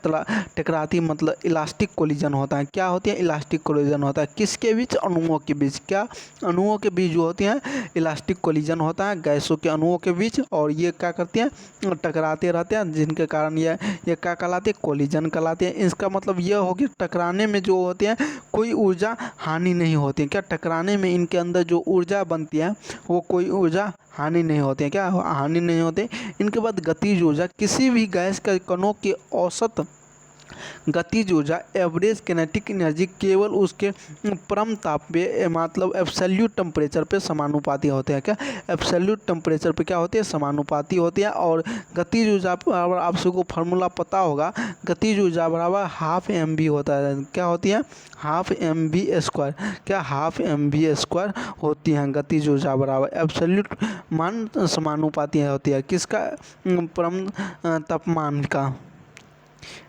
टकराती मतलब इलास्टिक कोलिजन होता है। क्या होती है? इलास्टिक कोलिजन होता है। किसके बीच? अणुओं के बीच। क्या? अणुओं के बीच जो होती हैं इलास्टिक कोलिजन होता है गैसों के अणुओं के बीच, और ये क्या करती हैं? टकराते रहते हैं, जिनके कारण ये क्या कहलाते हैं? कोलिजन कहलाते हैं। इसका मतलब यह हो कि टकराने में जो होते हैं कोई ऊर्जा हानि नहीं होती है। क्या? टकराने में इनके अंदर जो ऊर्जा बनती है वो कोई ऊर्जा हानि नहीं होती है, क्या हानि नहीं होते। इनके बाद गतिज ऊर्जा, किसी भी गैस के कणों के औसत गतिज ऊर्जा एवरेज किनेटिक एनर्जी केवल उसके परम ताप पे मतलब एब्सोल्यूट टेम्परेचर पे समानुपाती होते हैं, क्या एब्सोल्यूट टेम्परेचर पे क्या होती है, समानुपाती होती है। और गतिज ऊर्जा बराबर आप सबको फार्मूला पता होगा, गतिज ऊर्जा बराबर हाफ एम बी होता है, क्या होती है, हाफ एम बी स्क्वायर, क्या हाफ एम बी स्क्वायर होती है गतिज ऊर्जा बराबर एब्सोल्यूट मान समानुपाती होती है किसका, परम तापमान का।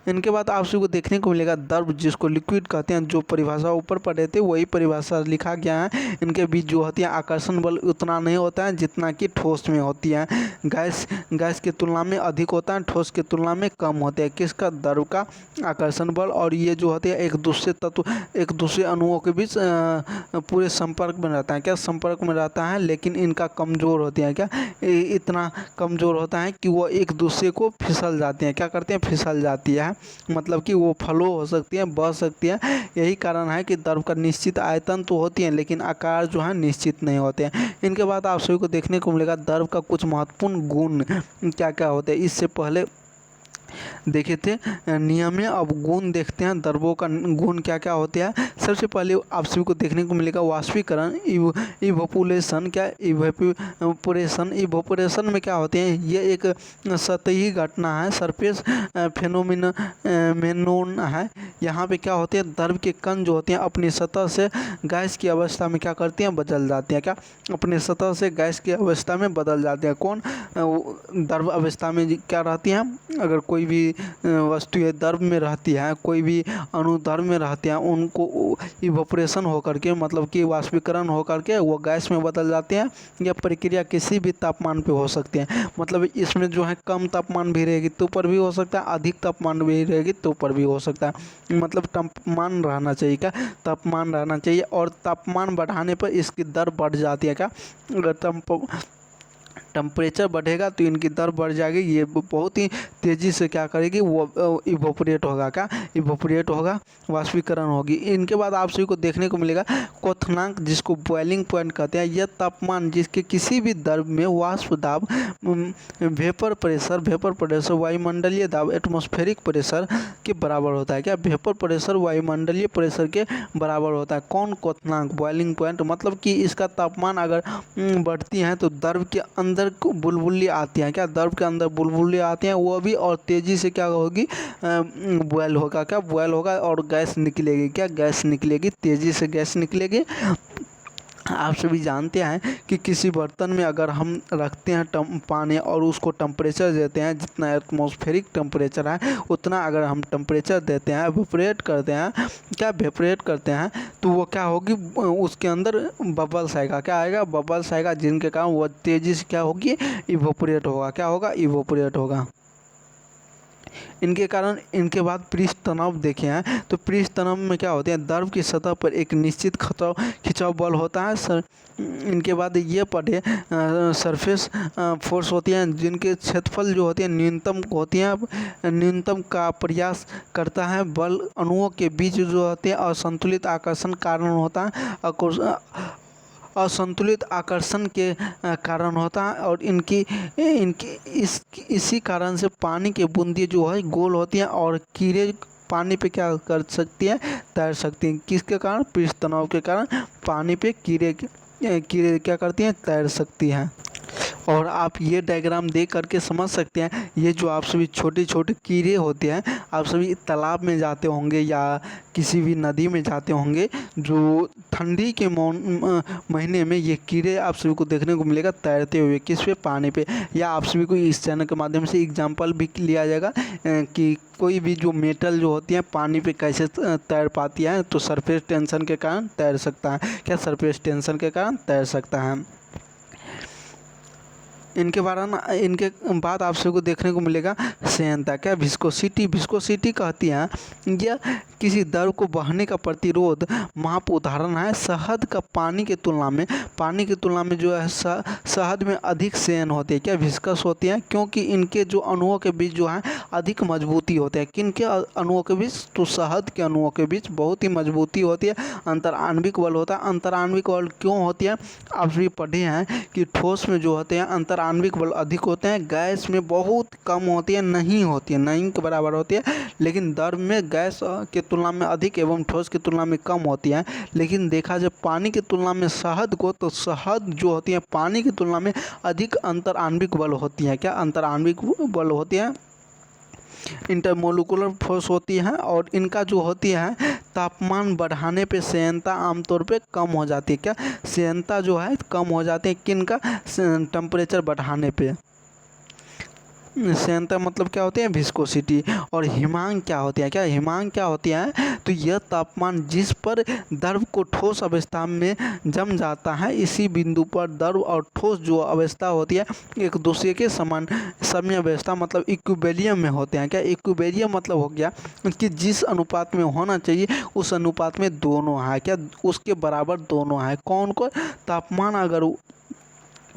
इनके बाद आप सभी को देखने को मिलेगा द्रव, जिसको लिक्विड कहते हैं, जो परिभाषा ऊपर पढ़े थे वही परिभाषा लिखा गया है। इनके बीच जो होती है आकर्षण बल उतना नहीं होता है जितना कि ठोस में होती है, गैस की तुलना में अधिक होता है, ठोस की तुलना में कम होता है किसका, द्रव का आकर्षण बल। और ये जो होती है एक दूसरे तत्व, एक दूसरे अणुओं के बीच पूरे संपर्क में रहता है, क्या संपर्क में रहता है, लेकिन इनका कमज़ोर होती है, क्या इतना कमज़ोर होता है कि वो एक दूसरे को फिसल जाते हैं, क्या करते हैं, फिसल जाती है, मतलब कि वो फ्लो हो सकती है, बह सकती है। यही कारण है कि द्रव का निश्चित आयतन तो होती है लेकिन आकार जो है निश्चित नहीं होते हैं। इनके बाद आप सभी को देखने को मिलेगा द्रव का कुछ महत्वपूर्ण गुण क्या क्या होते हैं। इससे पहले देखे थे नियम में, अब गुण देखते हैं द्रवों का गुण क्या क्या होते हैं। सबसे पहले आप सभी को देखने को मिलेगा वाष्पीकरण, इवोपोरेशन, क्या इवोपोरेशन में क्या होते हैं, ये एक सतही घटना है, सरफेस फेनोमेनोन है। यहाँ पे क्या होते हैं, द्रव के कण जो होते हैं अपनी सतह से गैस की अवस्था में क्या करते हैं, बदल जाते हैं, क्या अपने सतह से गैस की अवस्था में बदल जाते हैं। कौन, द्रव अवस्था में क्या रहती हैं, अगर कोई भी वस्तु द्रव में रहती है, कोई भी अणु द्रव में रहते हैं, उनको इवोपोरेशन होकर के मतलब कि वाष्पीकरण होकर के वो गैस में बदल जाते हैं। यह प्रक्रिया किसी भी तापमान पे हो सकती है, मतलब इसमें जो है कम तापमान भी रहेगी तो ऊपर भी हो सकता है, अधिक तापमान भी रहेगी तो ऊपर भी हो सकता है, मतलब तापमान रहना चाहिए, क्या तापमान रहना चाहिए। और तापमान बढ़ाने पर इसकी दर बढ़ जाती है, क्या अगर टेम्परेचर बढ़ेगा तो इनकी दर बढ़ जाएगी, ये बहुत ही तेज़ी से क्या करेगी, वो इवोपोरेट होगा, क्या इवोपोरेट होगा, वाष्पीकरण होगी। इनके बाद आप सभी को देखने को मिलेगा क्वथनांक, जिसको बॉइलिंग पॉइंट कहते हैं। यह तापमान जिसके किसी भी द्रव में वाष्प दाब, वेपर प्रेशर वायुमंडलीय दाब, एटमॉस्फेरिक प्रेशर के बराबर होता है, क्या वेपर प्रेशर वायुमंडलीय प्रेशर के बराबर होता है। कौन, क्वथनांक, बॉइलिंग पॉइंट, मतलब कि इसका तापमान अगर बढ़ती है तो द्रव के अंदर बुलबुली आती हैं, क्या द्रव के अंदर बुलबुली आती हैं, वो भी और तेज़ी से क्या होगी, बॉयल होगा, क्या बॉयल होगा और गैस निकलेगी, क्या गैस निकलेगी, तेज़ी से गैस निकलेगी। आप सभी जानते हैं कि किसी बर्तन में अगर हम रखते हैं पानी और उसको टेम्परेचर देते हैं, जितना एटमॉस्फेरिक टेम्परेचर है उतना अगर हम टेम्परेचर देते हैं, वेपोरेट करते हैं, क्या वेपोरेट करते हैं, तो वो क्या होगी, उसके अंदर बबल्स आएगा, क्या आएगा, बबल्स आएगा, जिनके कारण वो तेज़ी से क्या होगी, इवोपोरेट होगा, क्या होगा, इवोपोरेट होगा। इनके कारण इनके बाद पृष्ठ तनाव देखे हैं, तो पृष्ठ तनाव में क्या होते हैं, द्रव की सतह पर एक निश्चित खिंचाव बल होता है। इनके बाद ये पढ़े सरफेस फोर्स होती हैं, जिनके क्षेत्रफल जो होती है न्यूनतम होती हैं, न्यूनतम का प्रयास करता है। बल अणुओं के बीच जो होते हैं असंतुलित आकर्षण कारण होता है, असंतुलित आकर्षण के कारण होता है। और इसी कारण से पानी की बूंदें जो है गोल होती हैं और कीड़े पानी पे क्या कर सकती हैं, तैर सकती हैं। किसके कारण, पृष्ठ तनाव के कारण पानी पे कीड़े क्या करती हैं, तैर सकती हैं। और आप ये डायग्राम देख करके समझ सकते हैं, ये जो आप सभी छोटे छोटे कीड़े होते हैं, आप सभी तालाब में जाते होंगे या किसी भी नदी में जाते होंगे, जो ठंडी के महीने में ये कीड़े आप सभी को देखने को मिलेगा तैरते हुए, किस पे, पानी पे। या आप सभी को इस चैनल के माध्यम से एग्जांपल भी लिया जाएगा कि कोई भी जो मेटल जो होती है पानी पे कैसे तैर पाती है, तो सरफेस टेंशन के कारण तैर सकता है, क्या सरफेस टेंशन के कारण तैर सकता है। इनके बाद आप सभी को देखने को मिलेगा सेहनता। क्या विस्कोसिटी, विस्कोसिटी कहती है यह किसी द्रव को बहने का प्रतिरोध माप उदाहरण है। शहद का पानी की तुलना में जो है शहद में अधिक सेहन होती है। क्या विस्कस होती है, क्योंकि इनके जो अणुओं के बीच जो है अधिक मजबूती होती है। किन के अणुओं के बीच? तो शहद के अणुओं के बीच बहुत ही मजबूती होती है, अंतराण्विक बल होता है। अंतराण्विक बल क्यों होती है? आप भी पढ़े हैं कि ठोस में जो होते हैं अंतराण्विक बल अधिक होते हैं, गैस में बहुत कम होती है, नहीं के बराबर होती है। लेकिन द्रव में गैस के तुलना में अधिक एवं ठोस की तुलना में कम होती है। लेकिन देखा जाए पानी की तुलना में शहद को, तो शहद जो होती है पानी की तुलना में अधिक अंतराण्विक बल होती है। क्या अंतराण्विक बल होती है? इंटरमोलिकुलर फोर्स होती है। और इनका जो होती है तापमान बढ़ाने पे सेहनता आमतौर पे कम हो जाती है। क्या सेहनता जो है कम हो जाती है किनका? टेम्परेचर बढ़ाने पे। सेहनता मतलब क्या होती है? विस्कोसिटी। और हिमांक क्या होती है? क्या हिमांक क्या होती है? तो यह तापमान जिस पर द्रव को ठोस अवस्था में जम जाता है, इसी बिंदु पर द्रव और ठोस जो अवस्था होती है एक दूसरे के समान समय अवस्था मतलब इक्विलिब्रियम में होते हैं। क्या इक्विलिब्रियम मतलब हो गया कि जिस अनुपात में होना चाहिए उस अनुपात में दोनों है। क्या उसके बराबर दोनों है। कौन को? तापमान। अगर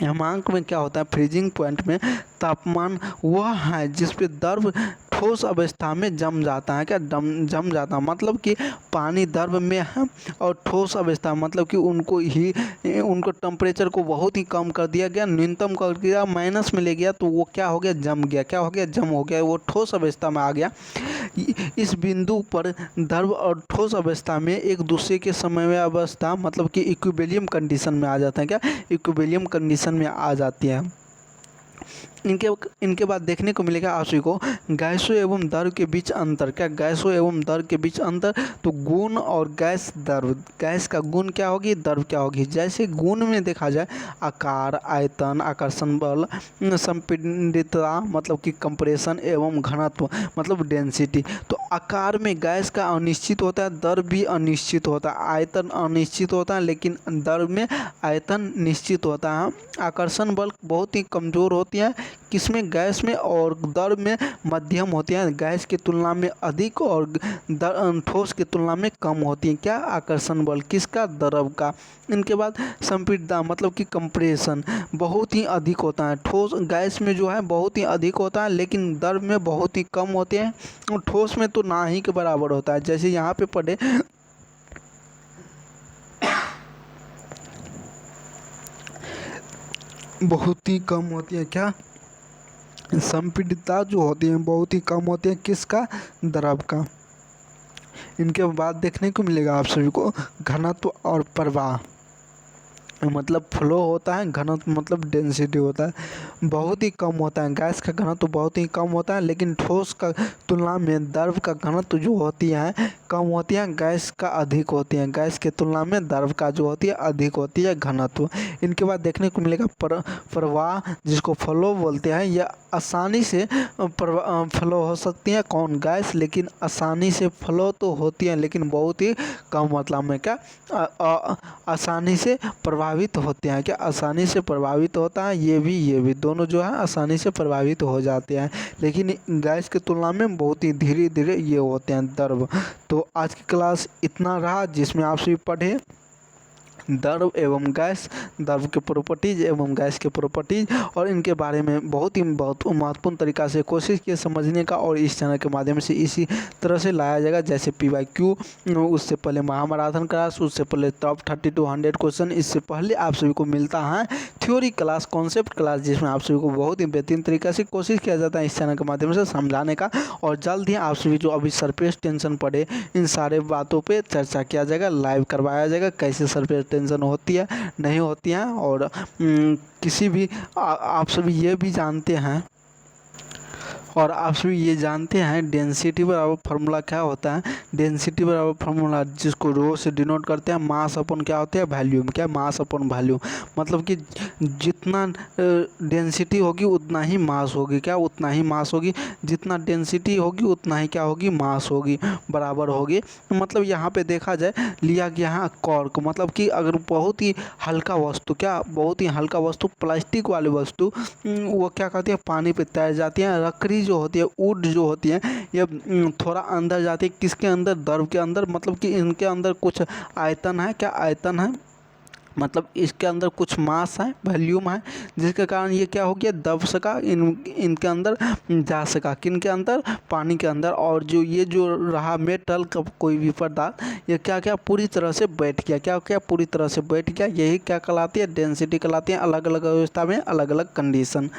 हिमांक में क्या होता है? फ्रीजिंग पॉइंट में तापमान वह है जिस पे द्रव ठोस अवस्था में जम जाता है। क्या जम जाता है मतलब कि पानी द्रव में है और ठोस अवस्था मतलब कि उनको टेम्परेचर को बहुत ही कम कर दिया गया, न्यूनतम कर दिया, माइनस में ले गया, तो वो क्या हो गया? जम गया। क्या हो गया? जम हो गया, वो ठोस अवस्था में आ गया। इस बिंदु पर द्रव और ठोस अवस्था में एक दूसरे के समन्वय अवस्था मतलब कि इक्विलिब्रियम कंडीशन में आ जाता है। क्या इक्विलिब्रियम कंडीशन में आ जाती है। इनके बाद देखने को मिलेगा आप सभी को गैसों एवं द्रव के बीच अंतर। क्या गैसों एवं द्रव के बीच अंतर? तो गुण और गैस द्रव। गैस का गुण क्या होगी? द्रव क्या होगी? जैसे गुण में देखा जाए आकार, आयतन, आकर्षण बल, संपीड़ितता मतलब कि कंप्रेशन एवं घनत्व मतलब डेंसिटी। तो आकार में गैस का अनिश्चित होता है, द्रव भी अनिश्चित होता है। आयतन अनिश्चित होता है लेकिन द्रव में आयतन निश्चित होता है। आकर्षण बल बहुत ही कमज़ोर होती है किसमें? गैस में। और द्रव में मध्यम होती है, गैस की तुलना में अधिक और ठोस की तुलना में कम होती है। क्या आकर्षण बल किसका? द्रव का। इनके बाद संपीड़ितता मतलब कि कंप्रेशन बहुत ही अधिक होता है। ठोस गैस में जो है बहुत ही अधिक होता है लेकिन द्रव में बहुत ही कम होते हैं। और ठोस में तो ना ही के बराबर होता है। जैसे यहाँ पे पढ़े बहुत ही कम होती है। क्या संपीड़ितता जो होती है बहुत ही कम होती है किसका? द्रव का। इनके बाद देखने को मिलेगा आप सभी को घनत्व और प्रवाह मतलब फ्लो होता है, घनत्व मतलब डेंसिटी होता है। बहुत ही कम होता है गैस का घनत्व बहुत ही कम होता है लेकिन ठोस का तुलना में द्रव का घनत्व जो होती है कम होती है, गैस का अधिक होती है। गैस के तुलना में द्रव का जो होती है अधिक होती है घनत्व। इनके बाद देखने को मिलेगा प्रवाह जिसको फ्लो बोलते हैं। यह आसानी से फ्लो हो सकती है कौन? गैस। लेकिन आसानी से फ्लो तो होती है लेकिन बहुत ही कम मतलब में। क्या आसानी से प्रभावित होते हैं। क्या आसानी से प्रभावित होता है? ये भी दोनों जो है आसानी से प्रभावित हो जाते हैं लेकिन गैस की तुलना में बहुत ही धीरे धीरे ये होते हैं द्रव। तो आज की क्लास इतना रहा जिसमें आप सभी पढ़े द्रव एवं गैस, द्रव के प्रॉपर्टीज एवं गैस के प्रॉपर्टीज और इनके बारे में बहुत महत्वपूर्ण तरीक़ा से कोशिश किए समझने का। और इस चैनल के माध्यम से इसी तरह से लाया जाएगा जैसे PYQ, उससे पहले महामैराथन क्लास, उससे पहले टॉप 30 to 100 क्वेश्चन। इससे पहले आप सभी को मिलता है थ्योरी क्लास, कॉन्सेप्ट क्लास जिसमें आप सभी को बहुत ही बेहतरीन तरीक़ा से कोशिश किया जाता है इस चैनल के माध्यम से समझाने का। और जल्द ही आप सभी जो अभी सरफेस टेंशन पढ़े इन सारे बातों पर चर्चा किया जाएगा, लाइव करवाया जाएगा कैसे सरफेस टेंशन होती है नहीं होती है। और किसी भी आप सभी ये भी जानते हैं और आप सभी ये जानते हैं डेंसिटी बराबर फार्मूला क्या होता है। डेंसिटी बराबर फार्मूला जिसको रो से डिनोट करते हैं, मास अपन क्या होता है वॉल्यूम, क्या मास अपन वॉल्यूम, मतलब कि जितना डेंसिटी होगी उतना ही मास होगी, क्या उतना ही मास होगी, जितना डेंसिटी होगी उतना ही क्या होगी मास होगी, बराबर होगी। मतलब यहाँ पे देखा जाए लिया गया है कॉर्क, मतलब कि अगर बहुत ही हल्का वस्तु, क्या बहुत ही हल्का वस्तु प्लास्टिक वाली वस्तु वो क्या कहती है पानी पे तैर जाती है। लकड़ी जो होती है, वुड जो होती है, ये थोड़ा अंदर जाती है, किसके अंदर, द्रव के अंदर, मतलब कि इनके अंदर कुछ आयतन है, क्या आयतन है, मतलब इसके अंदर कुछ मास है, वॉल्यूम है, जिसके कारण ये क्या हो गया दब सका, इनके अंदर जा सका, किन के अंदर, पानी के अंदर। और जो ये जो रहा मेटल का कोई भी पदार्थ, ये क्या क्या पूरी तरह से बैठ गया, क्या क्या पूरी तरह से बैठ गया। यही क्या कहलाती है डेंसिटी कहलाती है, अलग अलग अवस्था में अलग अलग कंडीशन।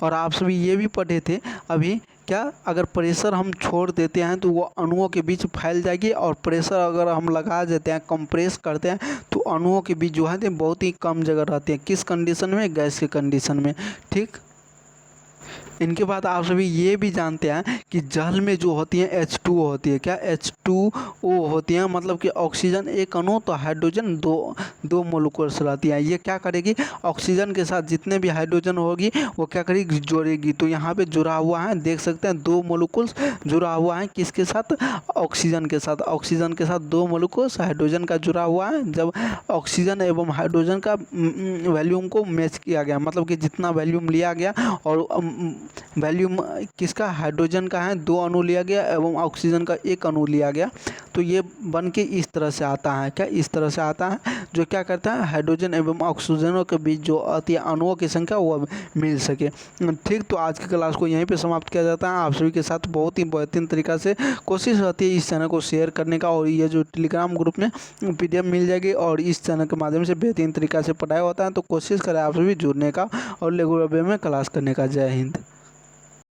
और आप सभी ये भी पढ़े थे अभी, क्या अगर प्रेशर हम छोड़ देते हैं तो वो अणुओं के बीच फैल जाएगी, और प्रेशर अगर हम लगा देते हैं, कंप्रेस करते हैं, तो अणुओं के बीच जो है बहुत ही कम जगह रहती है, किस कंडीशन में, गैस के कंडीशन में। ठीक, इनके बाद आप सभी ये भी जानते हैं कि जल में जो होती है H2O होती है, क्या H2O होती है, मतलब कि ऑक्सीजन एक अणु तो हाइड्रोजन दो मोलिक्यूल्स रहती है। ये क्या करेगी, ऑक्सीजन के साथ जितने भी हाइड्रोजन होगी वो क्या करेगी, जोड़ेगी। तो यहाँ पे जुड़ा हुआ है, देख सकते हैं दो मोलिक्यूल्स जुड़ा हुआ है, किसके साथ, ऑक्सीजन के साथ। ऑक्सीजन के साथ दो मोलिक्यूल्स हाइड्रोजन का जुड़ा हुआ है। जब ऑक्सीजन एवं हाइड्रोजन का वॉल्यूम को मैच किया गया, मतलब कि जितना वॉल्यूम लिया गया, और वॉल्यूम किसका, हाइड्रोजन का है, दो अणु लिया गया एवं ऑक्सीजन का एक अणु लिया गया, तो ये बन के इस तरह से आता है, क्या इस तरह से आता है, जो क्या करता है हाइड्रोजन एवं ऑक्सीजनों के बीच जो आती है अणुओं की संख्या वो मिल सके। ठीक, तो आज की क्लास को यहीं पे समाप्त किया जाता है। आप सभी के साथ बहुत ही बेहतरीन तरीक़ा से कोशिश रहती है इस चैनल को शेयर करने का, और ये जो टेलीग्राम ग्रुप में PDF मिल जाएगी, और इस चैनल के माध्यम से बेहतरीन तरीक़ा से पढ़ाया होता है, तो कोशिश करें आप सभी जुड़ने का और रेगुलर वे में क्लास करने का। जय हिंद।